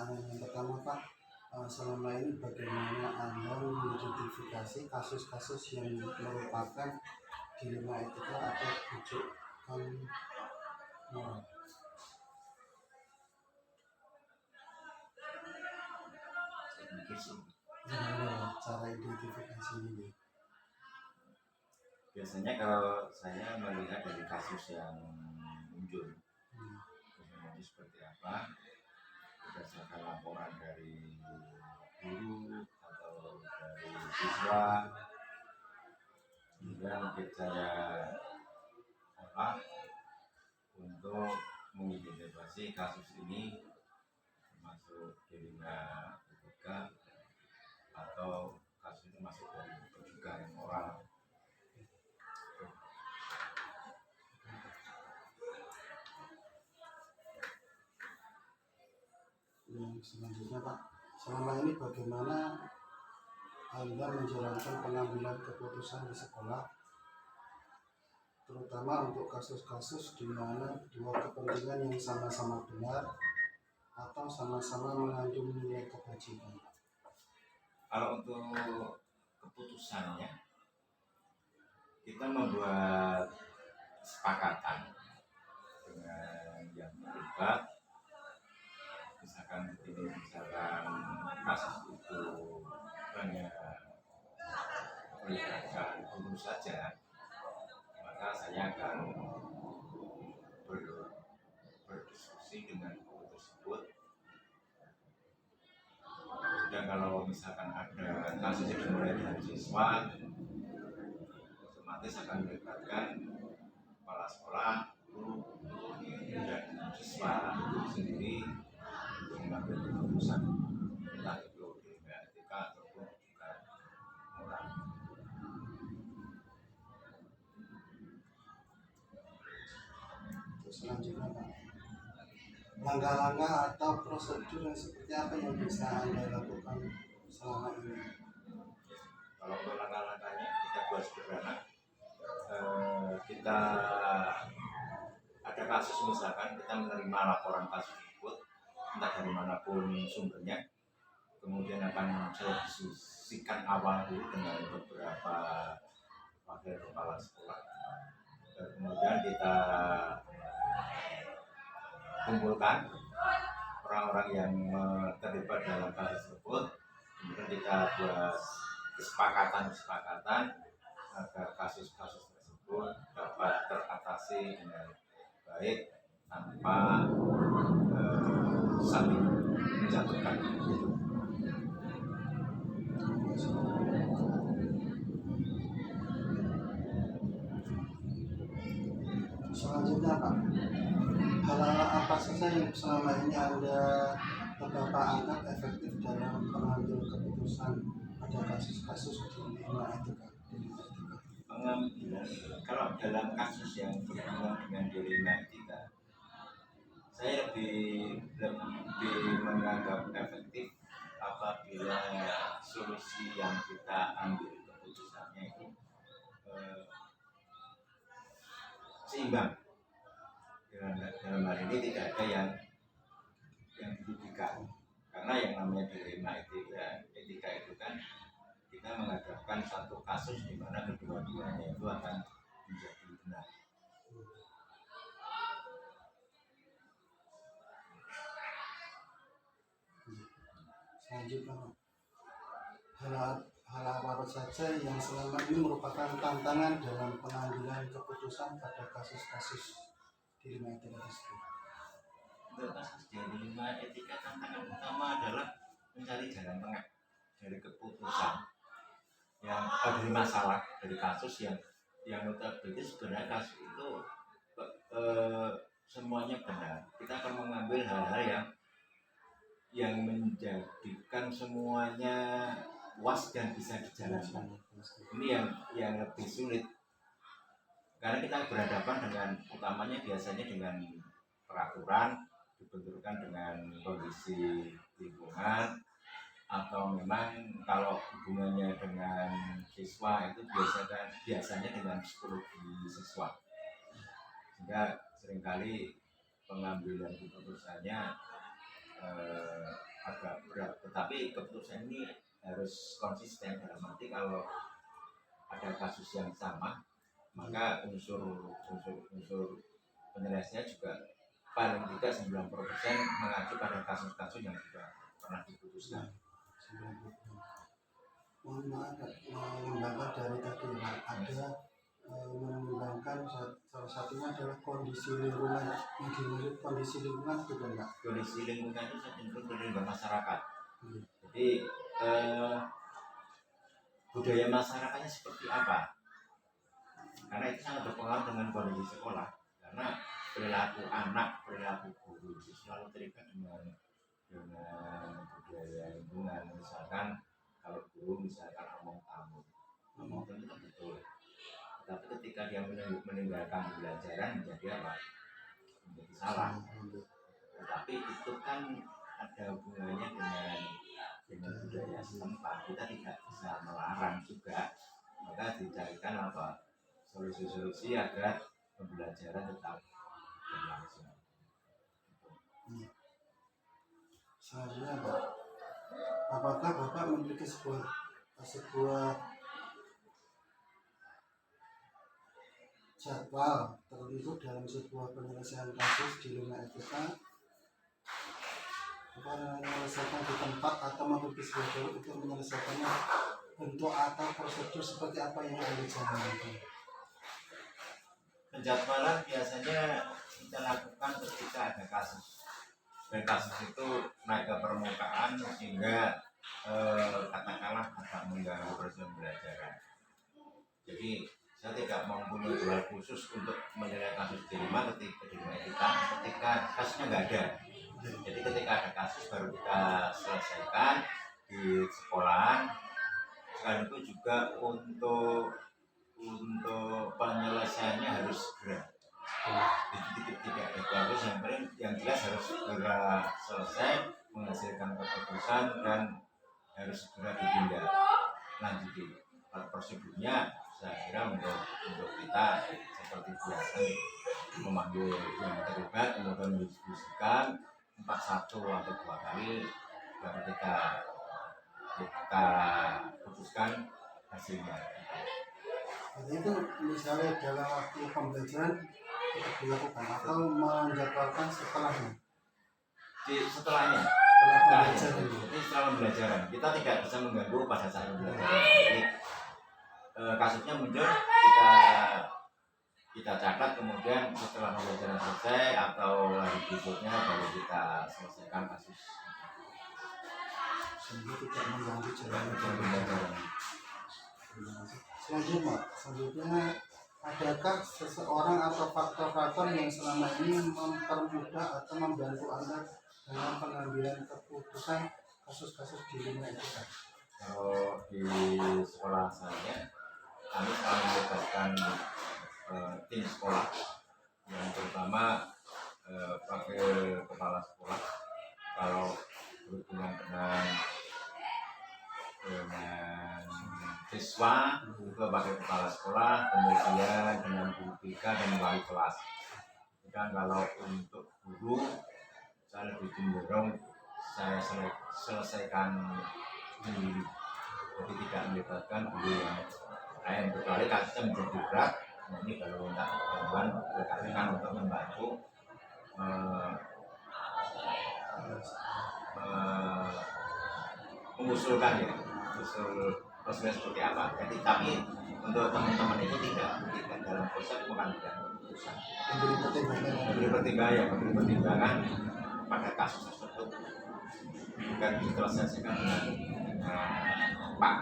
pertanyaan yang pertama Pak, selama ini bagaimana Anda mengidentifikasi kasus-kasus yang merupakan dilema etika atau bujukan moral? Gimana cara identifikasi ini? Biasanya kalau saya melihat dari kasus yang muncul, kemudian seperti apa, berdasarkan laporan dari guru atau dari siswa, juga mungkin saya untuk mengidentifikasi kasus ini termasuk dilema etika atau kasus itu masuk dari bujukan moral. Yang selanjutnya Pak, selama ini bagaimana Anda menjalankan pengambilan keputusan di sekolah, terutama untuk kasus-kasus di mana dua kepentingan yang sama-sama benar atau sama-sama mengandung nilai kebajikan? Kalau untuk keputusannya, kita membuat kesepakatan dengan yang terlibat. Misalkan kasus itu hanya melibatkan guru saja, maka saya akan berdiskusi dengan guru tersebut. Dan kalau misalkan ada kasus yang dimulai dari siswa, otomatis akan melibatkan kepala sekolah, guru, dan siswa itu sendiri untuk mengambil keputusan, entah itu dilema etika ataupun juga moral. Selanjutnya Pak, langkah-langkah atau prosedur yang seperti apa yang bisa Anda lakukan selama ini? Kalau untuk langkah-langkahnya kita buat sederhana. Kita ada kasus, misalkan kita menerima laporan kasus tersebut entah dari manapun sumbernya, kemudian akan saya diskusikan awal dulu dengan beberapa wakil kepala sekolah, dan kemudian kita kumpulkan orang-orang yang terlibat dalam kasus tersebut, kemudian kita buat kesepakatan agar kasus-kasus tersebut dapat teratasi dengan baik tanpa saling menjatuhkan. Selanjutnya Pak, hal-hal apa saja yang selama ini Anda Bapak anggap efektif dalam mengambil keputusan pada kasus-kasus dilema etika? Pengambilan, kalau dalam kasus yang berhubungan dengan dilema etika, saya lebih menganggap efektif apabila solusi yang kita ambil keputusannya itu seimbang. Dalam hal ini tidak ada yang dirugikan, karena yang namanya dilema etika itu kan kita menghadapkan satu kasus di mana kedua-duanya itu akan menjadi benar. Selanjutnya, hal apa saja yang selama ini merupakan tantangan dalam pengambilan keputusan pada kasus-kasus dilema etika tersebut? Untuk kasus dilema etika, tantangan utama adalah mencari jalan tengah dari keputusan yang dari masalah, dari kasus yang notabene sebenarnya kasus itu semuanya benar. Kita akan mengambil hal-hal yang menjadikan semuanya puas dan bisa dijalankan. Ini yang lebih sulit, karena kita berhadapan dengan utamanya biasanya dengan peraturan, dibenturkan dengan kondisi lingkungan, atau memang kalau hubungannya dengan siswa itu biasanya dengan psikologi siswa, sehingga seringkali pengambilan keputusannya agak berat. Tetapi keputusan ini harus konsisten, dalam arti kalau ada kasus yang sama maka unsur penyelesaiannya juga paling tidak 90% mengacu pada kasus-kasus yang sudah pernah diputuskan. Mohon maaf, mengembangkan dari tadi Pak, ada mengembangkan salah satunya adalah kondisi lingkungan. Yang dimaksud kondisi lingkungan itu enggak? Kondisi lingkungan itu cenderung ke lingkungan masyarakat. Hmm. Jadi budaya masyarakatnya seperti apa? Karena itu sangat berpengaruh dengan kondisi sekolah. Karena perilaku anak, perilaku guru itu selalu terikat dengan budaya lingkungan. Misalkan kalau guru misalkan ngomong tamu itu betul. Tapi ketika dia meninggalkan pembelajaran menjadi apa? Menjadi salah. Tetapi itu kan ada hubungannya dengan budaya setempat. Kita tidak bisa melarang juga. Maka dicarikan apa? Solusi-solusi agar pembelajaran tetap berlangsung. Selanjutnya Pak, apakah Bapak memiliki sebuah jadwal tertentu dalam sebuah penyelesaian kasus di lingkungan etika, menyelesaikan di tempat atau memiliki sebuah jalur untuk menyelesaikannya, bentuk atau prosedur seperti apa yang Anda jalankan? Penjadwalan biasanya kita lakukan ketika ada kasus, dan kasus itu naik ke permukaan sehingga katakanlah agak mengganggu proses pembelajaran. Jadi saya tidak mempunyai jadwal khusus untuk menilai kasus di rumah ketika kasusnya nggak ada. Jadi ketika ada kasus baru kita selesaikan di sekolah. Selain itu juga untuk penyelesaiannya harus segera. Jadi tidak ada bagus, yang jelas harus segera selesai, menghasilkan keputusan dan harus segera ditindak lanjuti. Prosedurnya saya kira untuk kita seperti biasa memanggil yang terlibat, kemudian mendiskusikan 1 atau 2 kali, baru kita putuskan hasilnya. Jadi itu misalnya dalam waktu pembelajaran tetap dilakukan atau menjadwalkan setelahnya? Setelahnya. Jadi setelah pembelajaran kita tidak bisa mengganggu pada saat pembelajaran. Jadi kasusnya muncul kita catat, kemudian setelah pembelajaran selesai atau hari berikutnya baru kita selesaikan kasus. Sehingga tidak mengganggu jalan pembelajaran. Selanjutnya, adakah seseorang atau faktor-faktor yang selama ini mempermudah atau membantu Anda dalam pengambilan keputusan kasus-kasus di lingkungan etika? Kalau di sekolah saya, kami selalu melibatkan tim sekolah, yang terutama wakil kepala sekolah. Kalau berhubungan dengan siswa itu wakil kepala sekolah, kemudian dengan guru BK dan wali kelas. Dan kalau untuk guru, saya lebih cenderung saya selesaikan sendiri, jadi tidak melibatkan guru yang lain, kecuali kasusnya menjadi berat. Nah, ini baru minta bantuan rekan-rekan untuk membantu mengusulkan ya, usul proses seperti apa. Jadi tapi untuk teman-teman itu tidak dalam proses bukan keputusan. Memberi pertimbangan pada kasus tersebut, bukan diselesaikan dengan Pak.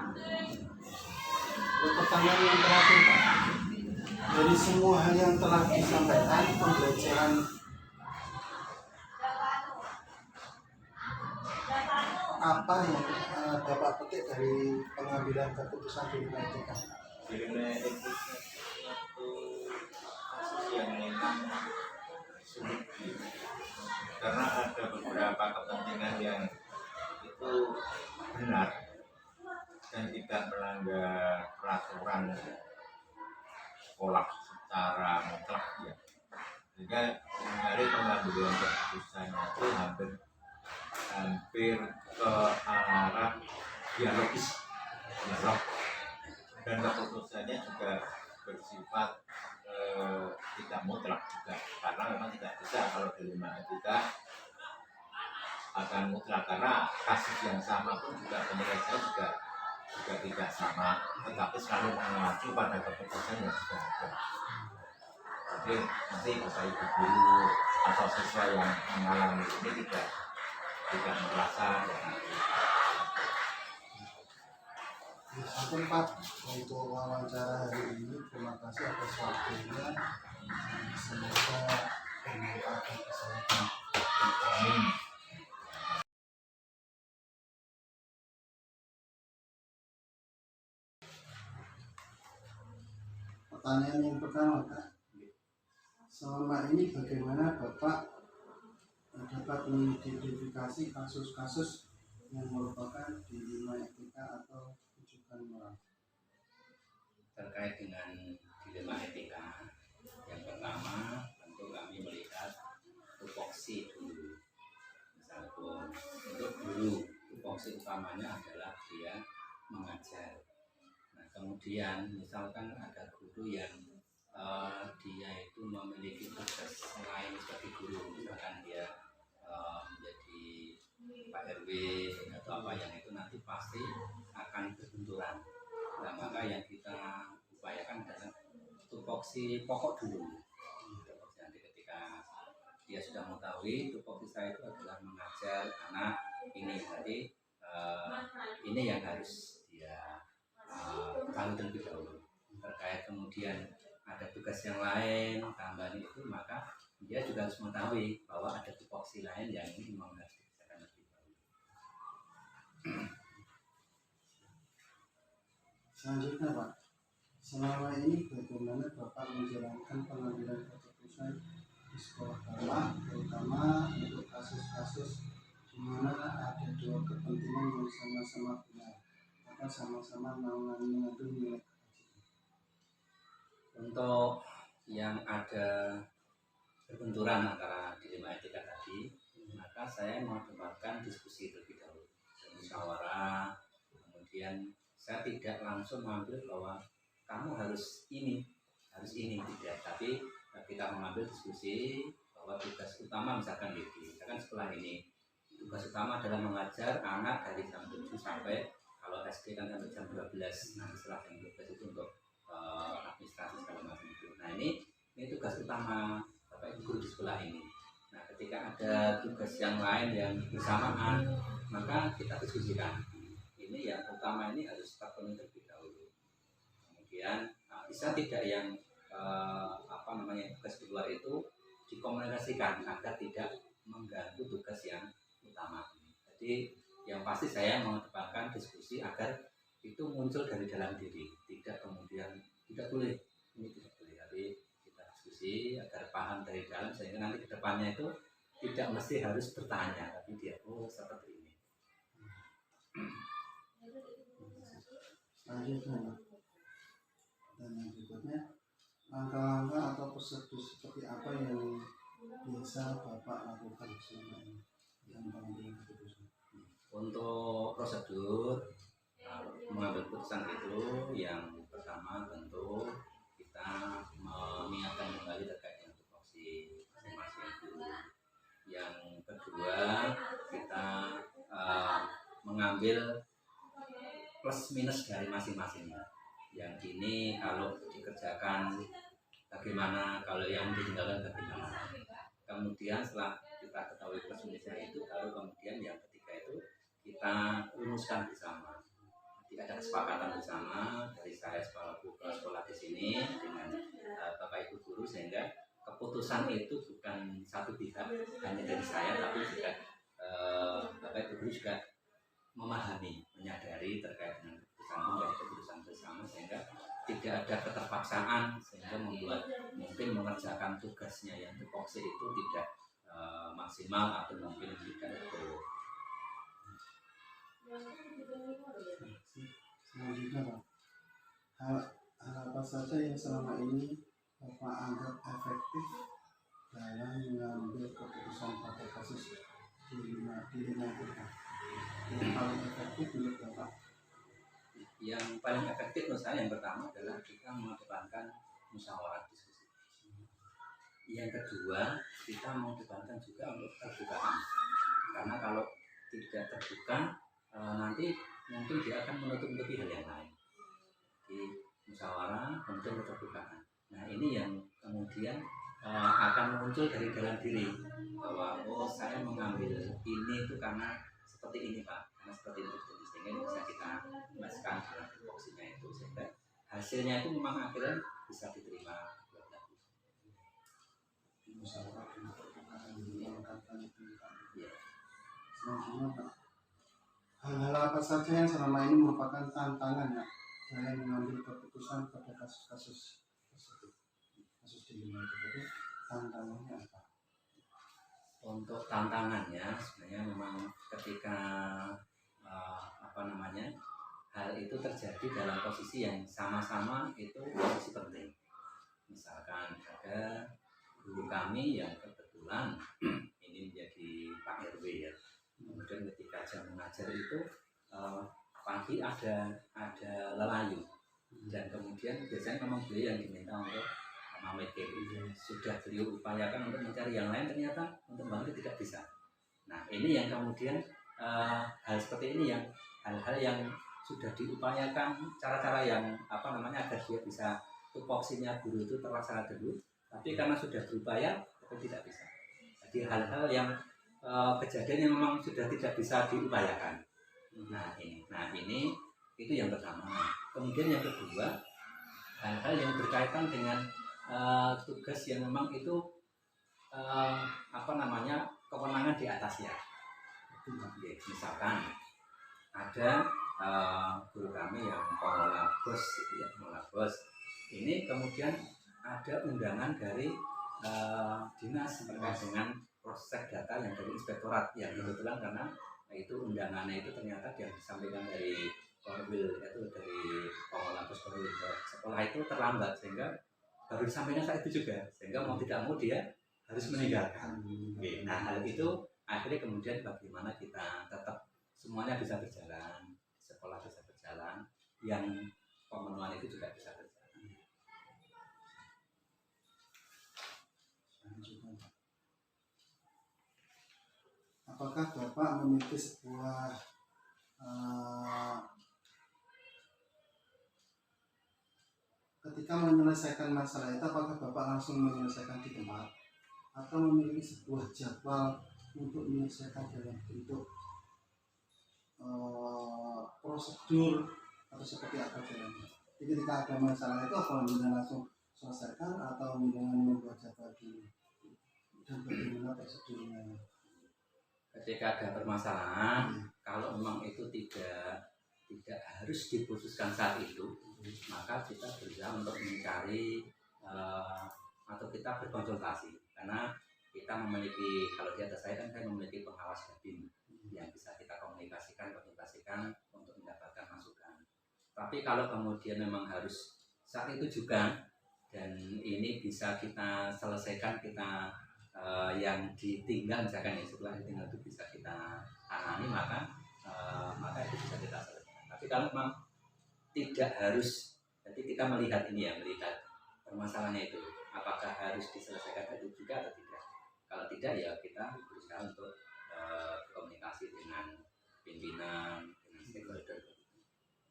Pertanyaan yang terakhir Pak, dari semua hal yang telah disampaikan, pembelajaran apa yang Bapak petik dari pengambilan keputusan di lingkungan etika? Di lingkungan etika suatu kasus yang memang sulit, karena ada beberapa kepentingan yang itu benar dan tidak melanggar peraturan sekolah secara mutlak ya. Sehingga dari pengambilan keputusannya itu hampir hampir ke arah dialogis, dialog, dan keputusannya juga bersifat tidak mutlak juga, karena memang tidak bisa kalau dilema etika akan mutlak, karena kasus yang sama pun juga penyelesaian juga tidak sama, tetapi selalu mengacu pada keputusan yang sudah ada. Jadi nanti bapak ibu guru atau siswa yang mengalami ini tidak merasa Satu Pak untuk wawancara hari ini. Terima kasih atas waktunya. Semoga bermanfaat bagi saya. Amin. Pertanyaan yang pertama, Kak. Selama ini bagaimana Bapak dapat mengidentifikasi kasus-kasus yang merupakan dilema etika atau rujukan moral? Terkait dengan dilema etika, yang pertama tentu kami melihat tupoksi dulu. Misalkan untuk guru, tupoksi utamanya adalah dia mengajar. Nah, kemudian misalkan ada guru yang dia itu memiliki tugas lain sebagai guru, misalkan dia menjadi Pak RW atau apa yang itu nanti pasti akan berbenturan. Nah, maka yang kita upayakan adalah tupoksi pokok dulu. Tupoksi nanti ketika dia sudah mengetahui tupoksi saya itu adalah mengajar anak ini, jadi ini yang harus dia tahu terlebih dahulu. Terkait kemudian ada tugas yang lain tambahan itu, maka dia juga harus mengetahui bahwa ada tupoksi lain yang ini memang harus dikerjakan lebih dahulu. Selanjutnya Pak, selama ini bagaimana Bapak menjalankan pengambilan keputusan di sekolah Bapak, terutama untuk kasus-kasus di mana ada dua kepentingan yang sama-sama benar atau sama-sama mengandung nilai kebajikan? Untuk yang ada berbenturan antara dilema etika tadi, maka saya mengedepankan diskusi terlebih dahulu, musyawarah. Kemudian saya tidak langsung mengambil bahwa kamu harus ini tidak, tapi kita mengambil diskusi bahwa tugas utama misalkan sekolah ini tugas utama adalah mengajar anak dari jam 7 sampai, kalau SD kan sampai jam 12. Nah, setelah jam 12 itu untuk administrasi segala macam itu. Nah, ini tugas utama Bapak Ibu guru di sekolah ini. Nah, ketika ada tugas yang lain yang bersamaan, maka kita diskusikan. Ini yang utama ini harus terpenuhi terlebih dahulu. Kemudian bisa tidak yang tugas di luar itu dikomunikasikan agar tidak mengganggu tugas yang utama. Jadi yang pasti saya mengedepankan diskusi agar itu muncul dari dalam diri, tidak kemudian tidak boleh, tapi kita diskusi agar paham dari dalam, sehingga nanti ke depannya itu tidak mesti harus bertanya, tapi dia seperti ini. Selanjutnya, dan yang berikutnya, langkah-langkah atau prosedur seperti apa yang biasa Bapak lakukan selama ini dalam pengambilan keputusan? Untuk prosedur mengambil keputusan itu, yang pertama tentu kita mengingatkan kembali terkait dengan tupoksi masing-masing guru. Yang kedua, kita mengambil plus minus dari masing-masingnya. Yang ini kalau dikerjakan bagaimana, kalau yang ditinggalkan bagaimana. Kemudian setelah kita ketahui plus minusnya itu, lalu kemudian yang ketiga itu kita rumuskan bersama. Jadi ada kesepakatan bersama dari saya selaku kepala sekolah di sini dengan Bapak Ibu guru, sehingga keputusan itu bukan satu pihak hanya dari saya, tapi juga Bapak Ibu guru juga memahami, menyadari terkait dengan keputusan menjadi keputusan bersama, sehingga tidak ada keterpaksaan sehingga membuat mungkin mengerjakan tugasnya yang tupoksi itu tidak maksimal atau mungkin tidak betul. Selanjutnya Pak, hal apa saja yang selama ini Bapak anggap efektif dalam mengambil keputusan pada kasus di lima itu Pak. Yang paling efektif menurut Bapak? Yang paling efektif menurut saya yang pertama adalah kita mengedepankan musyawarah diskusi. Yang kedua, kita mengedepankan juga untuk keterbukaan. Karena kalau tidak terbuka, nanti mungkin dia akan menutup-nutupi hal yang lain. Di musyawarah, kemudian keterbukaan. Nah ini yang kemudian akan muncul dari dalam diri bahwa oh saya mengambil ini itu karena seperti ini Pak, karena seperti itu sehingga bisa kita masukkan dalam tupoksinya itu sehingga hasilnya itu memang akhirnya bisa diterima buat lagu. Musyawarah dan keterbukaan meningkatkan itu Pak. Ya. Selanjutnya Pak, hal-hal apa saja yang selama ini merupakan tantangan ya dalam mengambil keputusan pada kasus-kasus tersebut, kasus di lima itu, jadi tantangannya apa? Untuk tantangannya sebenarnya memang ketika hal itu terjadi dalam posisi yang sama-sama itu posisi penting. Misalkan ada guru kami yang kebetulan ini menjadi Pak RW ya. Kemudian ketika jam mengajar itu pagi ada lelayu dan kemudian biasanya memang beliau yang diminta untuk memikir. Sudah beliau upayakan untuk mencari yang lain, ternyata untuk bantu tidak bisa. Nah ini yang kemudian hal seperti ini yang hal-hal yang sudah diupayakan cara-cara yang agar dia bisa tupoksinya guru itu terlaksana dulu, tapi karena sudah berupaya tapi tidak bisa. Jadi hal-hal yang kejadian yang memang sudah tidak bisa diupayakan. Nah ini itu yang pertama. Kemudian yang kedua, hal-hal yang berkaitan dengan tugas yang memang itu kewenangan di atasnya. Misalkan ada guru kami yang pengelola bos, ini kemudian ada undangan dari dinas terkait dengan proses data yang dari inspektorat yang kebetulan karena itu undangannya itu ternyata yang disampaikan dari Korwil, yaitu dari pengelola bos Korwil ke sekolah itu terlambat sehingga baru disampaikan saat itu juga, sehingga mau tidak mau dia harus meninggalkan. Nah hal itu akhirnya kemudian bagaimana kita tetap semuanya bisa berjalan, sekolah bisa berjalan, yang pemenuhan itu juga bisa berjalan. Apakah Bapak memiliki sebuah ketika menyelesaikan masalah itu, apakah Bapak langsung menyelesaikan di tempat atau memiliki sebuah jadwal untuk menyelesaikan dalam bentuk prosedur atau seperti apa jalannya? Jadi ketika ada masalah itu apa dengan langsung selesaikan atau dengan membuat jadwal dulu dan bagaimana prosedurnya? Ketika ada permasalahan, kalau memang itu tidak harus diputuskan saat itu, maka kita berusaha untuk mencari atau kita berkonsultasi, karena kita memiliki, kalau di atas saya kan saya memiliki pengawas Babin yang bisa kita konsultasikan untuk mendapatkan masukan. Tapi kalau kemudian memang harus saat itu juga dan ini bisa kita selesaikan, kita yang ditinggal misalkan ya, setelah ditinggal itu bisa kita tangani, maka itu bisa kita selesaikan. Tapi kalau memang tidak harus, jadi kita melihat ini ya, melihat permasalahannya itu apakah harus diselesaikan itu juga atau tidak. Kalau tidak ya kita berusaha untuk komunikasi dengan pimpinan, dengan stakeholder.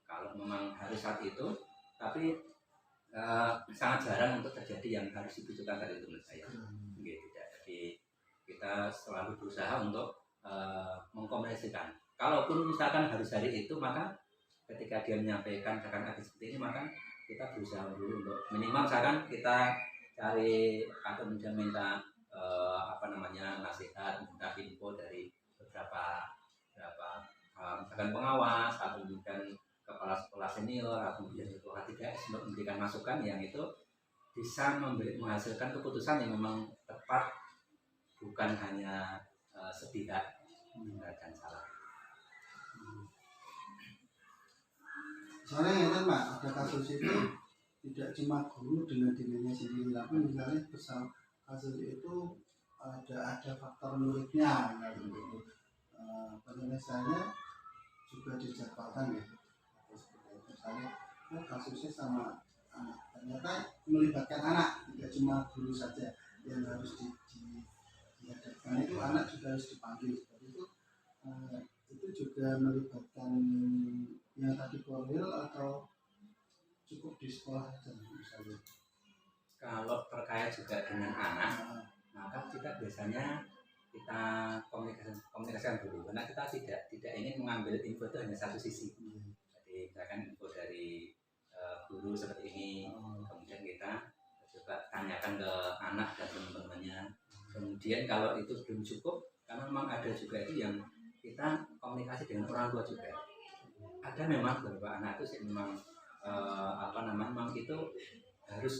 Kalau memang harus saat itu, tapi sangat jarang untuk terjadi yang harus dibutuhkan tadi itu menurut saya. Tidak. Jadi kita selalu berusaha untuk mengkomunikasikan. Kalaupun misalkan harus hari itu, maka ketika dia menyampaikan akan ada seperti ini, maka kita berusaha dulu untuk minimal misalkan kita cari atau minta nasihat, minta info dari beberapa misalkan pengawas atau mungkin kepala sekolah senior atau menjadi ketua 3S untuk memberikan masukan yang itu bisa menghasilkan keputusan yang memang tepat, bukan hanya sepihak benar dan salah. Soalnya ya Pak, ada kasus itu tidak cuma guru dengan dirinya sendiri, tapi misalnya besar kasus itu ada faktor muridnya ya, gitu. Penyelesaiannya juga dijadwalkan ya. Atau seperti itu. Misalnya kasusnya sama anak, ternyata melibatkan anak, tidak cuma guru saja yang harus dihadapkan, itu anak juga harus dipanggil seperti itu. Itu juga melibatkan yang tadi korwil atau cukup di sekolah saja misalnya. Kalau terkait juga dengan anak, maka kita biasanya kita komunikasikan dulu, karena kita tidak ingin mengambil info itu hanya satu sisi. Jadi misalkan info dari guru seperti ini, kemudian kita coba tanyakan ke anak dan teman-temannya. Kemudian kalau itu belum cukup, karena memang ada juga itu yang kita komunikasi dengan orang tua juga. Ada memang beberapa anak itu memang memang itu harus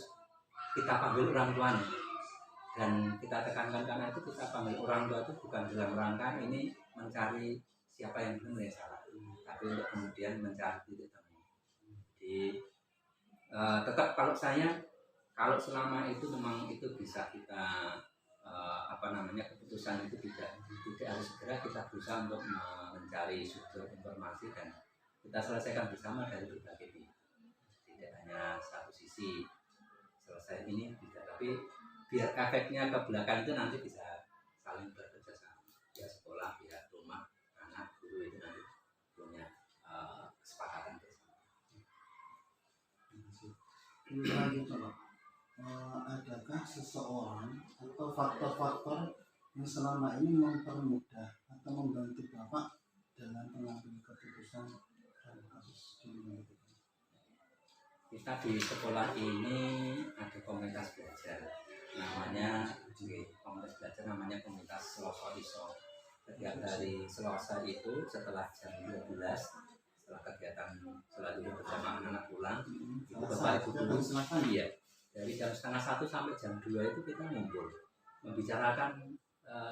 kita panggil orang tuanya, dan kita tekankan karena itu kita panggil orang tua itu bukan dalam rangka ini mencari siapa yang benar yang salah, tapi untuk kemudian mencari titik temu. Jadi tetap kalau selama itu memang itu bisa kita keputusan itu tidak harus segera, kita berusaha untuk mencari sumber informasi dan kita selesaikan bersama dari berbagai pihak, tidak hanya satu sisi selesai ini tidak, tapi biar efeknya ke belakang itu nanti bisa saling bekerja sama, pihak sekolah, pihak rumah, anak, guru itu nanti punya kesepakatan bersama. Selanjutnya Pak, adakah seseorang atau faktor-faktor yang selama ini mempermudah atau membantu Bapak dalam pengambil keputusan dalam kasus ini? Kita di sekolah ini ada komunitas belajar namanya komunitas Selasa Iso. Setiap hari Selasa itu setelah jam 12, setelah kegiatan sholat dulu bersama anak-anak pulang, itu Bapak Ibu guru dari jam 12:30 sampai jam 2 itu kita ngumpul membicarakan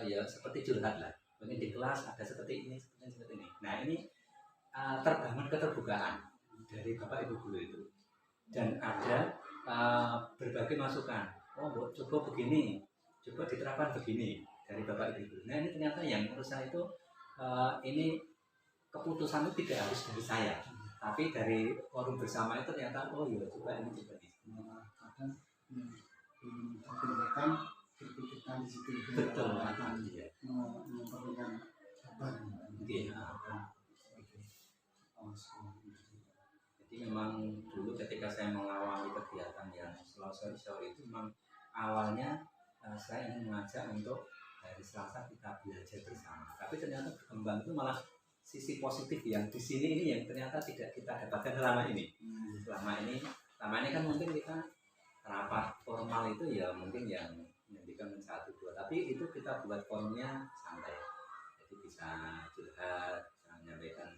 ya seperti curhat lah. Mungkin di kelas ada seperti ini, seperti ini. Nah ini terbangun keterbukaan dari Bapak Ibu guru itu. Dan ada berbagai masukan. Oh, coba begini, coba diterapkan begini dari Bapak Ibu guru. Nah ini ternyata yang menurut saya itu ini keputusan itu tidak harus dari saya, tapi dari forum bersama itu ternyata oh iya coba ini coba di sini. Kadang terpikirkan di situ. Betul, iya. Memerlukan beban. Jadi memang dulu ketika saya mengawali kegiatan yang Selasa Iso itu memang awalnya saya ingin mengajak untuk hari Selasa kita belajar bersama. Tapi ternyata berkembang itu malah sisi positif yang di sini ini yang ternyata tidak kita dapatkan selama ini. Selama ini kan mungkin kita rapat formal itu ya mungkin yang menjadikan 1-2, tapi itu kita buat formnya santai. Jadi bisa curhat, bisa menyampaikan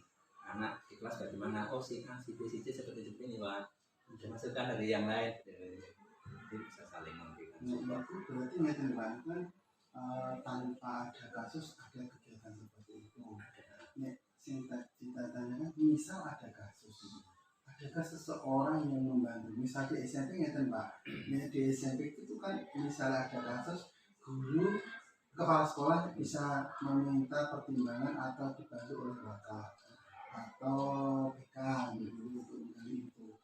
anak di kelas bagaimana, oh si A, si B, si C seperti ini Pak, ada masukan dari yang lain, jadi bisa saling memberikan support. Itu berarti nggak kan tanpa ada kasus ada kegiatan seperti itu. Singkat tanyakan, misal ada kasus, adakah seseorang yang membantu? Misal di SMP nggak Pak, di SMP itu kan misalnya ada kasus, guru kepala sekolah bisa meminta pertimbangan atau dibantu oleh Bapak atau PK gitu untuk menggali itu.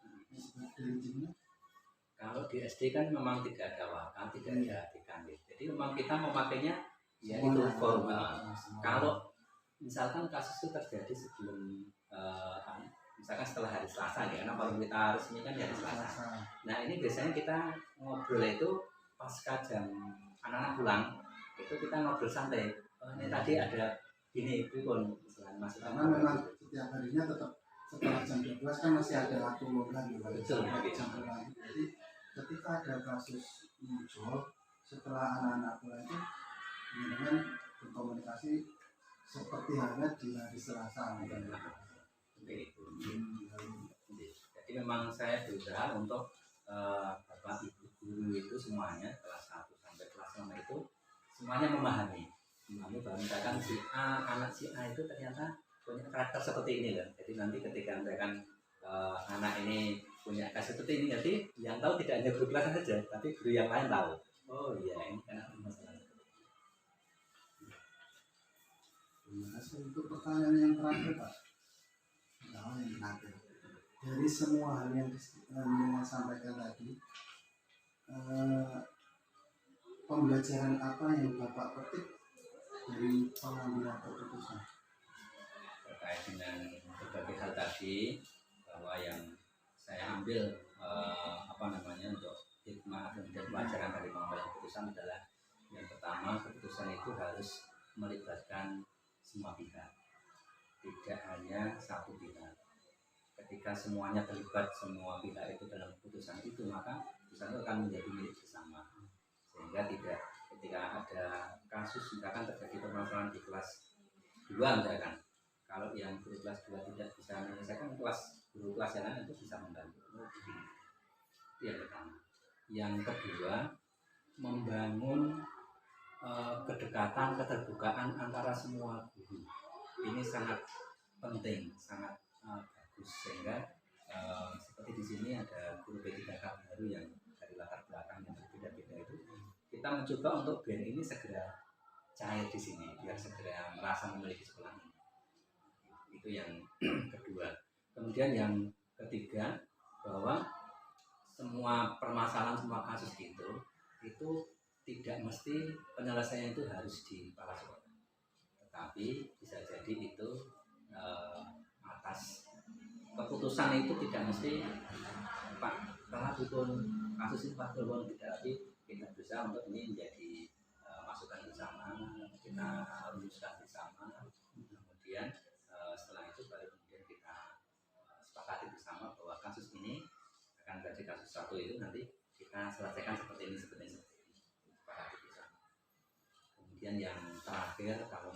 Kalau di SD kan memang tidak ada wakil, tidak ada dikandir. Jadi memang kita memakainya ya itu formal. Kalau misalkan kasus itu terjadi sebelum misalkan setelah hari Selasa ya, karena kalau kita resmi kan hari Selasa. Nah ini biasanya kita ngobrol itu pasca jam anak-anak pulang, itu kita ngobrol santai. Oh, ini tadi ada gini itu pun masih karena memang setiap harinya tetap setelah jam 12 kan masih ada waktu longgar gitu. Betul. Jam pulang. Jadi ketika ada kasus muncul setelah anak-anak pulang itu dengan berkomunikasi seperti halnya di hari Selasa. Itu. Jadi memang saya berusaha untuk Bapak Ibu guru itu semuanya kelas 1 sampai kelas 5 itu semuanya memahami bahwa misalkan si A, anak si A itu ternyata punya karakter seperti ini kan. Jadi nanti ketika misalkan anak ini punya karakter seperti ini, jadi yang tahu tidak hanya guru kelas saja, tapi guru yang lain tahu. Oh iya ini karena masalah. Terima kasih untuk pertanyaan yang terakhir Pak. Nah, yang terakhir. Dari semua hal yang sampaikan tadi, pembelajaran apa yang Bapak petik dari pengambilan keputusan? Terkait dengan berbagai hal tadi, bahwa yang saya ambil untuk hikmah dan pelajaran dari pengambilan keputusan adalah yang pertama, keputusan itu harus melibatkan semua pihak, tidak hanya satu pihak. Ketika semuanya terlibat, semua pihak itu dalam keputusan itu, maka keputusan itu akan menjadi milik bersama, sehingga tidak ketika ada kasus misalkan terjadi permasalahan di kelas 2 misalkan, kalau yang guru kelas 2 tidak bisa menyelesaikan, guru kelas yang lain itu bisa membantu. Itu yang pertama. Yang kedua, membangun kedekatan, keterbukaan antara semua guru. Ini sangat penting, sangat bagus, sehingga seperti di sini ada guru P3K baru yang dari latar belakang yang berbeda-beda itu, kita mencoba untuk biar ini segera cair di sini, biar segera merasa memiliki sekolah ini. Itu yang kedua. Kemudian yang ketiga, bahwa semua permasalahan, semua kasus itu tidak mesti penyelesaian itu harus di kepala sekolah, tetapi bisa jadi itu atas keputusan itu tidak mesti Pak karena dukun kasus ini Pak Dukun, tidak, tapi kita berusaha untuk ini menjadi masukan bersama, kita rumuskan bersama, kemudian setelah itu baru kemudian kita sepakati bersama bahwa kasus ini akan jadi kasus satu itu nanti kita selesaikan seperti ini, sepakati bersama. Kemudian yang terakhir, kalau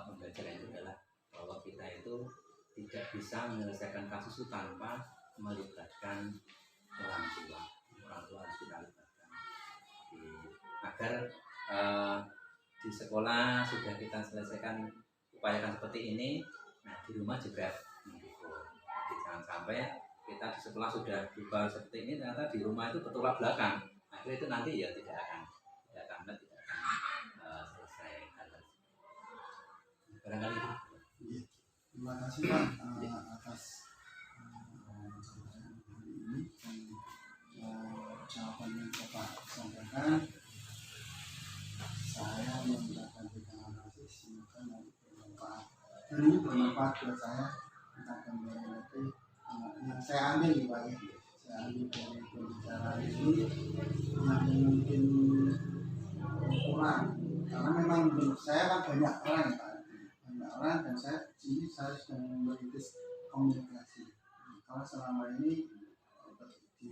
pembelajaran itu adalah bahwa kita itu tidak bisa menyelesaikan kasus itu tanpa melibatkan orang tua harus kita libatkan agar di sekolah sudah kita selesaikan, upayakan seperti ini, nah di rumah juga mendukung. Jadi jangan sampai kita di sekolah sudah berubah seperti ini, ternyata di rumah itu bertolak belakang, akhirnya itu nanti ya tidak akan selesai barangkali itu. Terima kasih Pak atas jawaban hari ini dan jawaban yang Bapak sampaikan. Saya mengucapkan terima kasih, semoga nanti bermanfaat. Dan ini bermanfaat buat saya tentang kembali lagi yang saya ambil nih Pak ya. Saya ambil dari pembicaraan ini yang mungkin kurang, karena memang saya kan banyak orang Pak. Dan saya di sini saya sedang merintis komunikasi. Kalau selama ini di